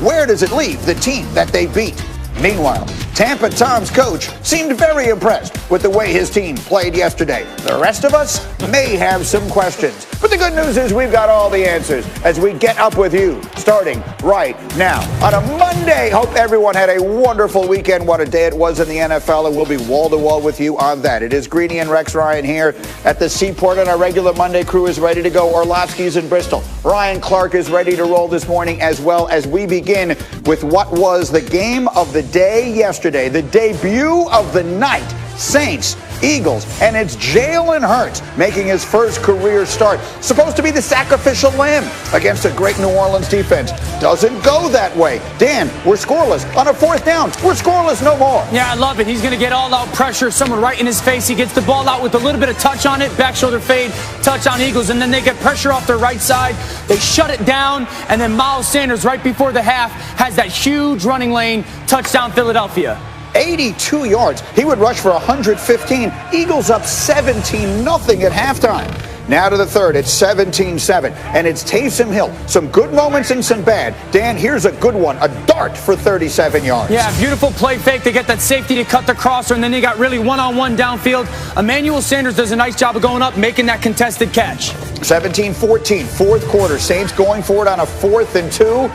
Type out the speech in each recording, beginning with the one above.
where does it leave the team that they beat? Meanwhile, Tampa Tom's coach seemed very impressed with the way his team played yesterday. The rest of us may have some questions. But the good news is we've got all the answers as we get up with you starting right now. On a Monday, hope everyone had a wonderful weekend. What a day it was in the NFL, and we'll be wall-to-wall with you on that. It is Greeny and Rex Ryan here at the Seaport, and our regular Monday crew is ready to go. Orlovsky's in Bristol. Ryan Clark is ready to roll this morning, as well as we begin with what was the game of the day yesterday, the debut of the night. Saints, Eagles, and it's Jalen Hurts making his first career start. Supposed to be the sacrificial lamb against a great New Orleans defense. Doesn't go that way. Dan, we're scoreless. On a fourth down, we're scoreless no more. Yeah, I love it. He's going to get all-out pressure, someone right in his face. He gets the ball out with a little bit of touch on it, back shoulder fade, touchdown Eagles, and then they get pressure off their right side. They shut it down, and then Miles Sanders right before the half has that huge running lane, touchdown Philadelphia. 82 yards. He would rush for 115. Eagles up 17-0 at halftime. Now to the third. It's 17-7. And it's Taysom Hill. Some good moments and some bad. Dan, here's a good one. A dart for 37 yards. Yeah, beautiful play fake. They get that safety to cut the crosser, and then they got really one-on-one downfield. Emmanuel Sanders does a nice job of going up, making that contested catch. 17-14. Fourth quarter. Saints going for it on a 4th and 2.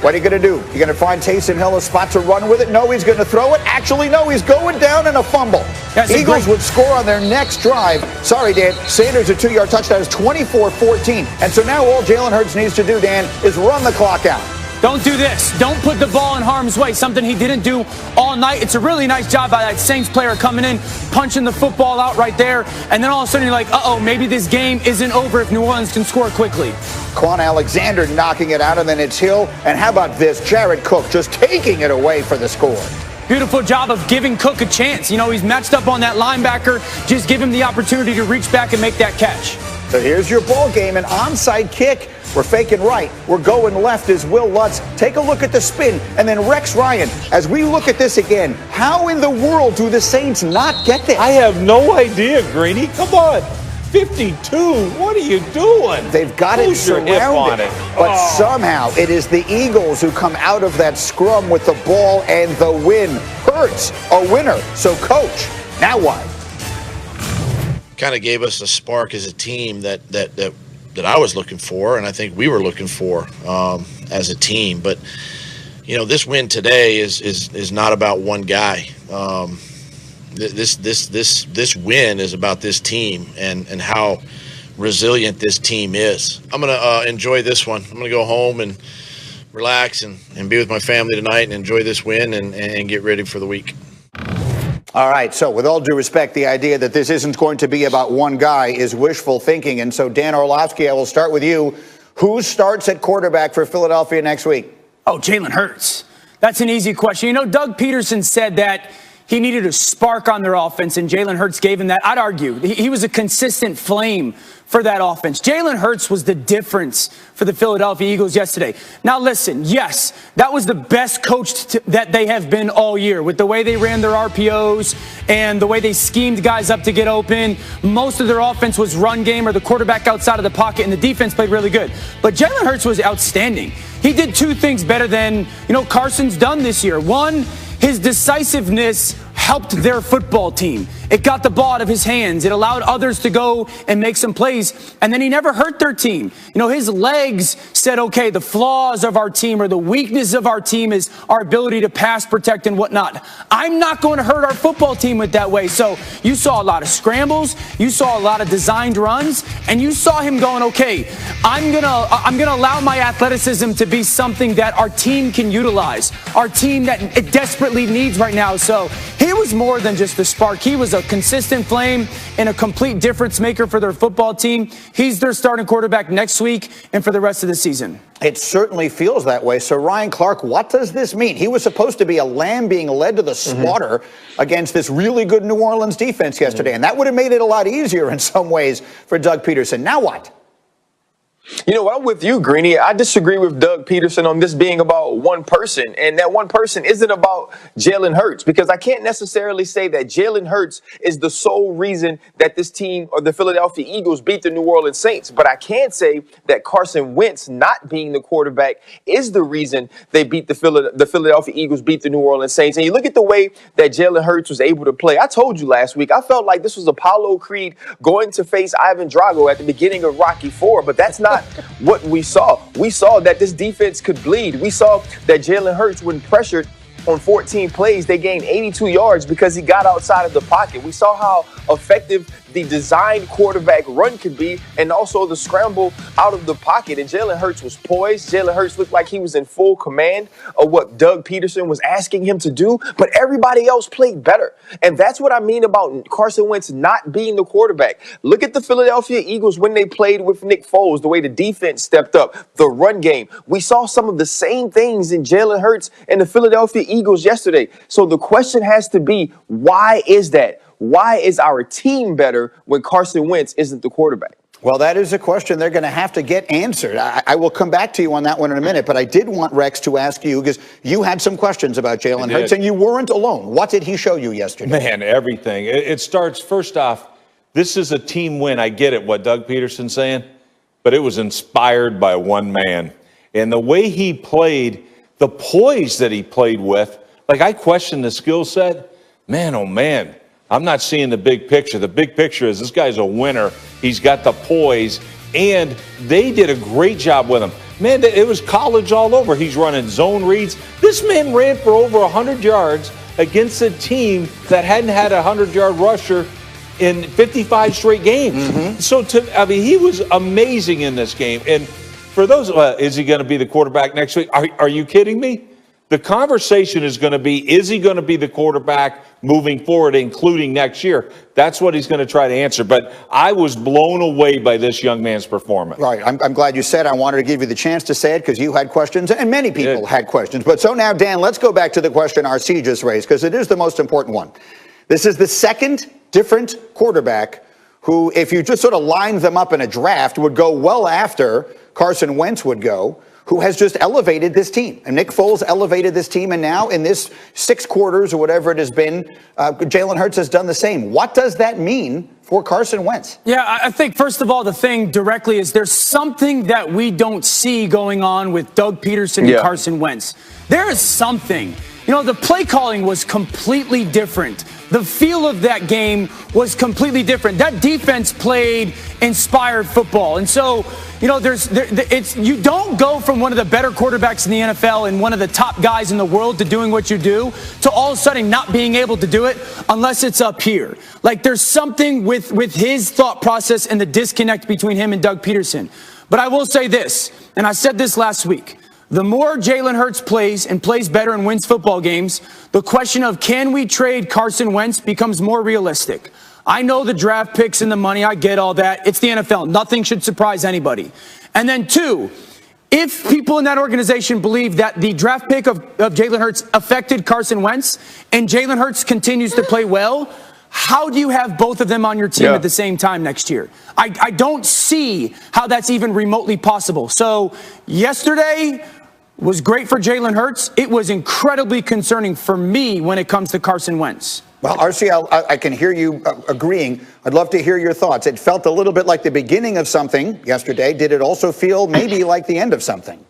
What are you going to do? You're going to find Taysom Hill a spot to run with it? No, he's going to throw it. Actually, no, he's going down in a fumble. Eagles would score on their next drive. Sorry, Dan. Sanders a 2-yard touchdown is 24-14. And so now all Jalen Hurts needs to do, Dan, is run the clock out. Don't do this. Don't put the ball in harm's way, something he didn't do all night. It's a really nice job by that Saints player coming in, punching the football out right there, and then all of a sudden you're like, uh-oh, maybe this game isn't over if New Orleans can score quickly. Quan Alexander knocking it out, and then it's Hill. And how about this? Jared Cook just taking it away for the score. Beautiful job of giving Cook a chance. You know, he's matched up on that linebacker. Just give him the opportunity to reach back and make that catch. So here's your ball game, an onside kick. We're faking right. We're going left is Will Lutz. Take a look at the spin. And then Rex Ryan, as we look at this again, how in the world do the Saints not get this? I have no idea, Greeny. Come on. 52. What are you doing? They've got it surrounded. But somehow it is the Eagles who come out of that scrum with the ball and the win. Hurts a winner. So, coach, now what? Kind of gave us a spark as a team that I was looking for, and I think we were looking for as a team. But you know, this win today is not about one guy. This win is about this team and how resilient this team is. I'm gonna enjoy this one. I'm gonna go home and relax and be with my family tonight and enjoy this win and get ready for the week. All right, so with all due respect, the idea that this isn't going to be about one guy is wishful thinking. And so, Dan Orlovsky, I will start with you. Who starts at quarterback for Philadelphia next week? Oh, Jalen Hurts. That's an easy question. You know, Doug Peterson said that he needed a spark on their offense, and Jalen Hurts gave him that. I'd argue he was a consistent flame for that offense. Jalen Hurts was the difference for the Philadelphia Eagles yesterday. Now, listen, yes, that was the best coached that they have been all year with the way they ran their RPOs and the way they schemed guys up to get open. Most of their offense was run game or the quarterback outside of the pocket, and the defense played really good. But Jalen Hurts was outstanding. He did two things better than, Carson's done this year. One, his decisiveness helped their football team. It got the ball out of his hands. It allowed others to go and make some plays. And then he never hurt their team. His legs said, okay, the flaws of our team or the weakness of our team is our ability to pass, protect, and whatnot. I'm not going to hurt our football team with that way. So you saw a lot of scrambles. You saw a lot of designed runs. And you saw him going, okay, I'm gonna allow my athleticism to be something that our team can utilize. Our team that it desperately needs right now. So he was more than just a spark. He was a consistent flame and a complete difference maker for their football team. He's their starting quarterback next week and for the rest of the season. It certainly feels that way. So, Ryan Clark, what does this mean? He was supposed to be a lamb being led to the slaughter against this really good New Orleans defense yesterday, and that would have made it a lot easier in some ways for Doug Peterson. Now what? You know what? I'm with you, Greeny. I disagree with Doug Peterson on this being about one person, and that one person isn't about Jalen Hurts, because I can't necessarily say that Jalen Hurts is the sole reason that this team or the Philadelphia Eagles beat the New Orleans Saints. But I can say that Carson Wentz not being the quarterback is the reason they beat the Philadelphia Eagles beat the New Orleans Saints. And you look at the way that Jalen Hurts was able to play. I told you last week, I felt like this was Apollo Creed going to face Ivan Drago at the beginning of Rocky IV, but that's not what we saw. We saw that this defense could bleed. We saw that Jalen Hurts, when pressured on 14 plays, they gained 82 yards because he got outside of the pocket. We saw how effective the designed quarterback run could be, and also the scramble out of the pocket. And Jalen Hurts was poised. Jalen Hurts looked like he was in full command of what Doug Peterson was asking him to do, but everybody else played better. And that's what I mean about Carson Wentz not being the quarterback. Look at the Philadelphia Eagles when they played with Nick Foles, the way the defense stepped up, the run game. We saw some of the same things in Jalen Hurts and the Philadelphia Eagles yesterday. So the question has to be, why is that? Why is our team better when Carson Wentz isn't the quarterback? Well, that is a question they're going to have to get answered. I will come back to you on that one in a minute, but I did want Rex to ask you, because you had some questions about Jalen Hurts, and you weren't alone. What did he show you yesterday? Man, everything. It starts, first off, this is a team win. I get it, what Doug Peterson's saying, but it was inspired by one man. And the way he played, the poise that he played with, like I questioned the skill set. Man, oh man. I'm not seeing the big picture. The big picture is this guy's a winner. He's got the poise, and they did a great job with him. Man, it was college all over. He's running zone reads. This man ran for over 100 yards against a team that hadn't had a 100-yard rusher in 55 straight games. So, he was amazing in this game. And for those, is he going to be the quarterback next week? Are you kidding me? The conversation is going to be, is he going to be the quarterback moving forward, including next year? That's what he's going to try to answer. But I was blown away by this young man's performance. Right. I'm glad you said. I wanted to give you the chance to say it because you had questions, and many people had questions. But so now, Dan, let's go back to the question RC just raised, because it is the most important one. This is the second different quarterback who, if you just sort of lined them up in a draft, would go well after Carson Wentz would go, who has just elevated this team. And Nick Foles elevated this team, and now in this 6 quarters or whatever it has been, Jalen Hurts has done the same. What does that mean for Carson Wentz? Yeah, I think, first of all, the thing directly is there's something that we don't see going on with Doug Peterson and Carson Wentz. There is something. You know, the play calling was completely different. The feel of that game was completely different. That defense played inspired football. And so, you know, you don't go from one of the better quarterbacks in the NFL and one of the top guys in the world to doing what you do to all of a sudden not being able to do it unless it's up here. Like, there's something with his thought process and the disconnect between him and Doug Peterson. But I will say this, and I said this last week. The more Jalen Hurts plays and plays better and wins football games, the question of can we trade Carson Wentz becomes more realistic. I know the draft picks and the money. I get all that. It's the NFL. Nothing should surprise anybody. And then 2, if people in that organization believe that the draft pick of Jalen Hurts affected Carson Wentz and Jalen Hurts continues to play well, how do you have both of them on your team at the same time next year? I don't see how that's even remotely possible. So yesterday was great for Jalen Hurts. It was incredibly concerning for me when it comes to Carson Wentz. Well, RC, I can hear you agreeing. I'd love to hear your thoughts. It felt a little bit like the beginning of something yesterday. Did it also feel maybe like the end of something?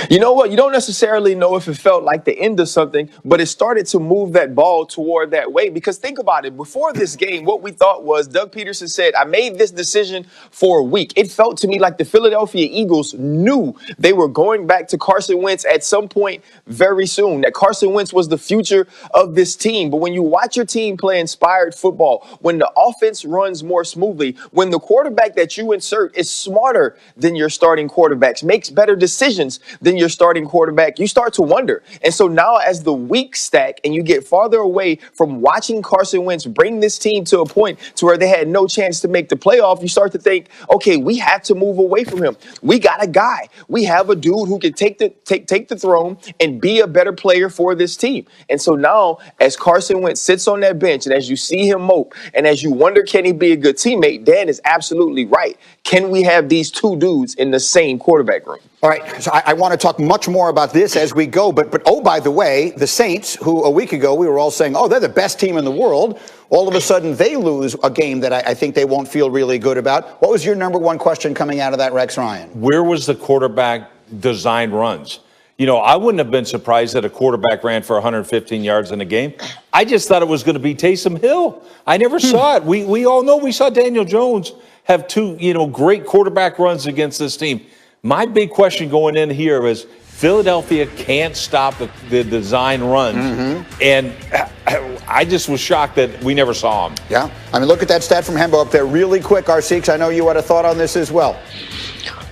You know what? You don't necessarily know if it felt like the end of something, but it started to move that ball toward that way. Because think about it. Before this game, what we thought was Doug Peterson said, I made this decision for a week. It felt to me like the Philadelphia Eagles knew they were going back to Carson Wentz at some point very soon, that Carson Wentz was the future of this team. But when you watch your team play inspired football, when the offense runs more smoothly, when the quarterback that you insert is smarter than your starting quarterbacks, makes better decisions than your starting quarterback, you start to wonder. And so now as the weeks stack and you get farther away from watching Carson Wentz bring this team to a point to where they had no chance to make the playoff, you start to think, okay, we have to move away from him. We got a guy. We have a dude who can take the throne and be a better player for this team. And so now as Carson Wentz sits on that bench and as you see him mope and as you wonder, can he be a good teammate? Dan is absolutely right. Can we have these two dudes in the same quarterback room? All right, so I want to talk much more about this as we go, but oh, by the way, the Saints, who a week ago we were all saying, oh, they're the best team in the world, all of a sudden they lose a game that I think they won't feel really good about. What was your number one question coming out of that, Rex Ryan? Where was the quarterback designed runs? You know, I wouldn't have been surprised that a quarterback ran for 115 yards in a game. I just thought it was going to be Taysom Hill. I never saw it. We all know we saw Daniel Jones have two, great quarterback runs against this team. My big question going in here is Philadelphia can't stop the design runs. And I just was shocked that we never saw them. Yeah. I mean, look at that stat from Hembo up there really quick, RC, because I know you had a thought on this as well.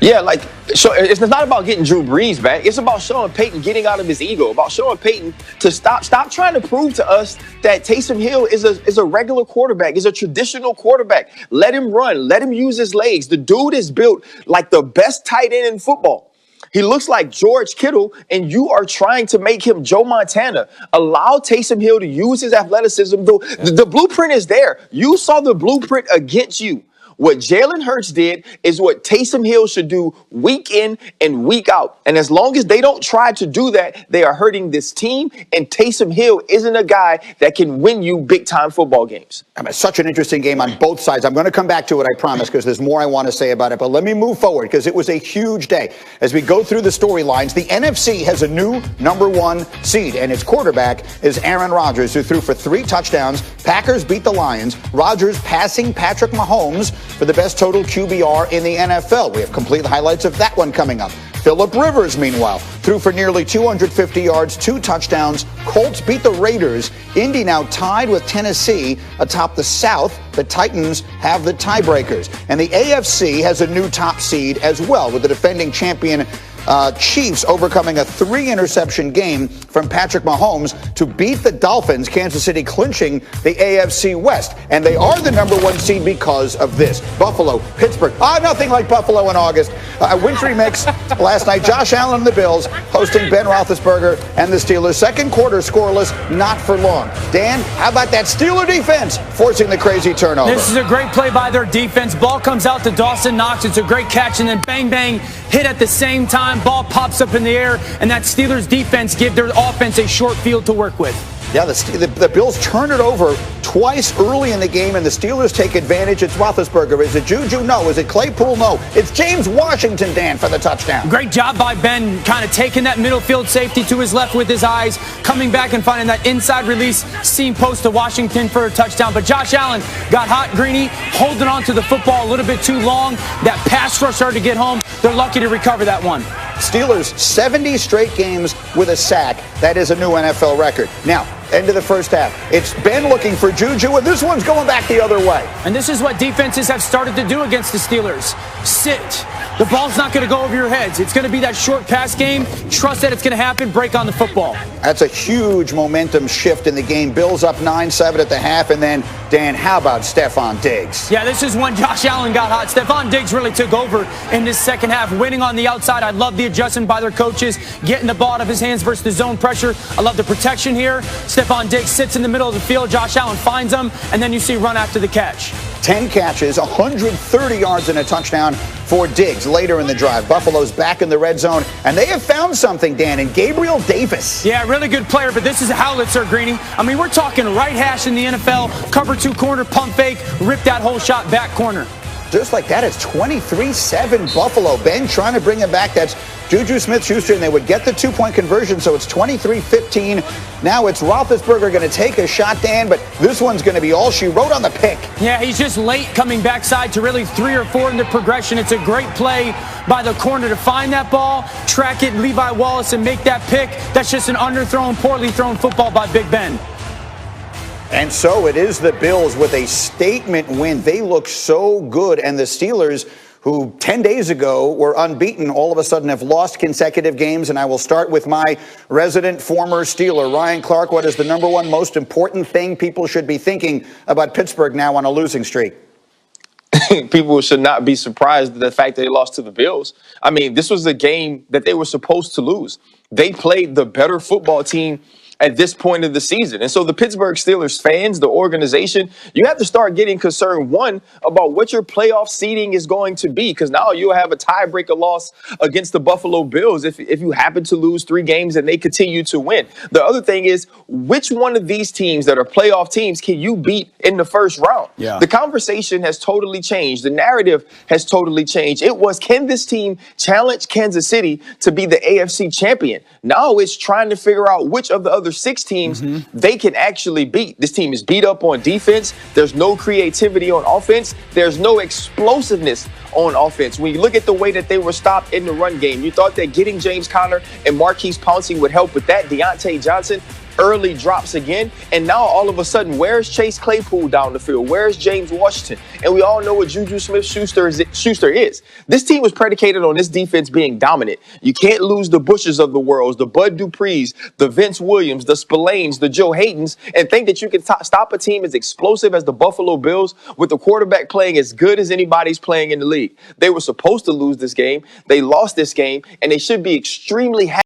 Yeah, so it's not about getting Drew Brees back. It's about Sean Payton getting out of his ego, about Sean Payton to stop trying to prove to us that Taysom Hill is a regular quarterback, is a traditional quarterback. Let him run. Let him use his legs. The dude is built like the best tight end in football. He looks like George Kittle, and you are trying to make him Joe Montana. Allow Taysom Hill to use his athleticism. The blueprint is there. You saw the blueprint against you. What Jalen Hurts did is what Taysom Hill should do week in and week out. And as long as they don't try to do that, they are hurting this team. And Taysom Hill isn't a guy that can win you big-time football games. I mean, such an interesting game on both sides. I'm going to come back to it, I promise, because there's more I want to say about it. But let me move forward, because it was a huge day. As we go through the storylines, the NFC has a new number one seed, and its quarterback is Aaron Rodgers, who threw for 3 touchdowns. Packers beat the Lions. Rodgers passing Patrick Mahomes for the best total QBR in the NFL. We have complete highlights of that one coming up. Phillip Rivers, meanwhile, threw for nearly 250 yards, 2 touchdowns. Colts beat the Raiders. Indy now tied with Tennessee atop the South. The Titans have the tiebreakers. And the AFC has a new top seed as well, with the defending champion Chiefs overcoming a 3-interception game from Patrick Mahomes to beat the Dolphins, Kansas City clinching the AFC West. And they are the number one seed because of this. Buffalo, Pittsburgh. Nothing like Buffalo in August. A wintry mix last night. Josh Allen and the Bills hosting Ben Roethlisberger and the Steelers. Second quarter scoreless, not for long. Dan, how about that Steeler defense forcing the crazy turnover? This is a great play by their defense. Ball comes out to Dawson Knox. It's a great catch, and then bang, bang, hit at the same time. Ball pops up in the air, and that Steelers defense give their offense a short field to work with. Yeah, the Bills turn it over twice early in the game, and the Steelers take advantage. It's Roethlisberger. Is it Juju? No. Is it Claypool? No. It's James Washington, Dan, for the touchdown. Great job by Ben, kind of taking that middle field safety to his left with his eyes, coming back and finding that inside release seam post to Washington for a touchdown. But Josh Allen got hot, Greeny, holding on to the football a little bit too long. That pass rush started to get home. They're lucky to recover that one. Steelers, 70 straight games with a sack. That is a new NFL record. Now, end of the first half. It's Ben looking for Juju, and this one's going back the other way. And this is what defenses have started to do against the Steelers. Sit. The ball's not going to go over your heads. It's going to be that short pass game. Trust that it's going to happen. Break on the football. That's a huge momentum shift in the game. Bills up 9-7 at the half, and then, Dan, how about Stephon Diggs? Yeah, this is when Josh Allen got hot. Stephon Diggs really took over in this second half, winning on the outside. I love the adjustment by their coaches, getting the ball out of his hands versus the zone pressure. I love the protection here. Stephon Diggs sits in the middle of the field. Josh Allen finds him, and then you see run after the catch. 10 catches, 130 yards and a touchdown for Diggs later in the drive. Buffalo's back in the red zone, and they have found something, Dan, in Gabriel Davis. Yeah, really good player, but this is a howitzer, Greeny. I mean, we're talking right hash in the NFL, cover 2 corner, pump fake, rip that whole shot back corner. Just like that, it's 23-7 Buffalo. Ben trying to bring him back. That's Juju Smith-Schuster, and they would get the 2-point conversion, so it's 23-15. Now it's Roethlisberger going to take a shot, Dan, but this one's going to be all she wrote on the pick. Yeah, he's just late coming backside to really 3 or 4 in the progression. It's a great play by the corner to find that ball, track it, Levi Wallace, and make that pick. That's just an underthrown, poorly thrown football by Big Ben. And so it is the Bills with a statement win. They look so good, and the Steelers, who 10 days ago were unbeaten, all of a sudden have lost consecutive games. And I will start with my resident former Steeler, Ryan Clark. What is the number one most important thing people should be thinking about Pittsburgh now on a losing streak? People should not be surprised at the fact that they lost to the Bills. I mean, this was a game that they were supposed to lose. They played the better football team at this point of the season. And so the Pittsburgh Steelers fans, the organization, you have to start getting concerned, one, about what your playoff seeding is going to be, because now you'll have a tiebreaker loss against the Buffalo Bills if you happen to lose 3 games and they continue to win. The other thing is, which one of these teams that are playoff teams can you beat in the first round? Yeah. The conversation has totally changed. The narrative has totally changed. It was, can this team challenge Kansas City to be the AFC champion? Now it's trying to figure out which of the other 6 teams they can actually beat. This team is beat up on defense. There's no creativity on offense. There's no explosiveness on offense. When you look at the way that they were stopped in the run game, you thought that getting James Conner and Marquise Pouncey would help with that. Deontay Johnson early drops again, and now all of a sudden, where's Chase Claypool down the field? Where's James Washington? And we all know what Juju Smith-Schuster is. This team was predicated on this defense being dominant. You can't lose the Bushes of the world, the Bud Duprees, the Vince Williams, the Spillanes, the Joe Haytons, and think that you can stop a team as explosive as the Buffalo Bills with the quarterback playing as good as anybody's playing in the league. They were supposed to lose this game. They lost this game, and they should be extremely happy